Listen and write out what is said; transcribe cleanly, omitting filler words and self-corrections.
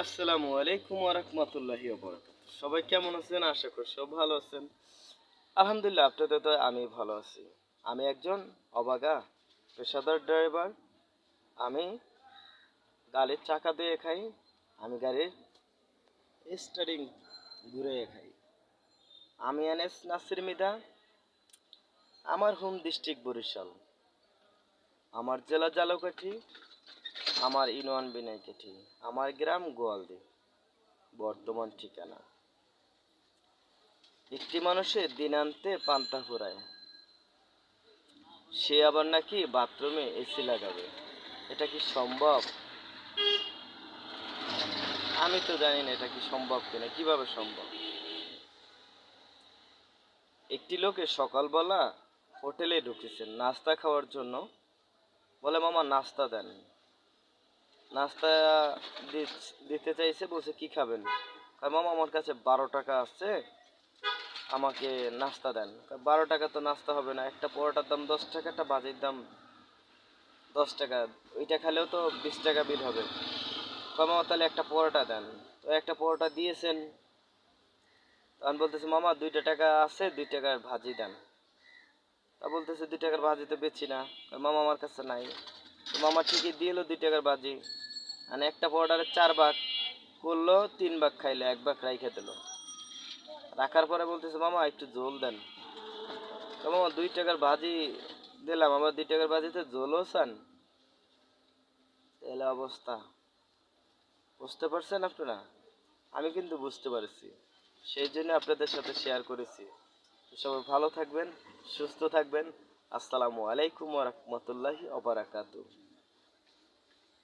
আসসালামু আলাইকুম ওয়া রাহমাতুল্লাহি ওয়া বারাকাতুহু। সবাই কেমন আছেন? আশা করি সব ভালো আছেন। আলহামদুলিল্লাহ আপনাদের দয়ায় আমি ভালো আছি। আমি একজন অবাগা পেশাদার ড্রাইভার। আমি গাড়ির চাকা দিয়ে খাই। আমি গাড়ির স্টিয়ারিং ঘুরিয়ে খাই। আমি আনিস নাসির মৃধা। আমার হোম ডিস্ট্রিক্ট বরিশাল। আমার জেলা ঝালকাঠি। আমার ইউনিয়ন বিনাইকাঠি। আমার গ্রাম গোয়ালদি। বর্তমান ঠিকানা। একটি মানুষের দিন আনতে পান্তা ফুরায়, সে আবার নাকি বাথরুমে এসি লাগাবে। এটা কি সম্ভব? আমি তো জানি না এটা কি সম্ভব কিনা, কিভাবে সম্ভব। একটি লোকে সকালবেলা হোটেলে ঢুকেছেন নাস্তা খাওয়ার জন্য। বলে, মামা নাস্তা দেন। নাস্তা দিতে চাইছে, বলছে কি খাবেন? মামা আমার কাছে 12 টাকা আছে, আমাকে নাস্তা দেন। 12 টাকা তো নাস্তা হবে না, একটা পরোটার দাম 10 টাকা, একটা ভাজির দাম 10 টাকা, ওইটা খেলেও তো 20 টাকা বিল হবে। মামা তাহলে একটা পরোটা দেন। তো একটা পরোটা দিয়েছেন। তখন বলতেছে, মামা 2টা টাকা আছে, 2 টাকার ভাজি দেন। তা বলতেছে 2 টাকার ভাজি তো বেচি না। মামা আমার কাছে নাই। তো মামা ঠিকই দিয়ে এলো 2 টাকার ভাজি। মানে একটা পরোটারে 4 ভাগ করলো, 3 ভাগ খাইলো, 1 ভাগ রাইখে দিল। রাখার পরে বলতেছে, মামা একটু ঝোল দেন। তো মামা 2 টাকার ভাজি দিলাম, আবার 2 টাকার ভাজিতে ঝোলও চান? তাহলে অবস্থা বুঝতে পারছেন আপনারা? আমি কিন্তু বুঝতে পারছি, সেই জন্য আপনাদের সাথে শেয়ার করেছি। সবাই ভালো থাকবেন, সুস্থ থাকবেন। আসসালামু আলাইকুম ওয়া রাহমাতুল্লাহি ওয়া বারাকাতুহু।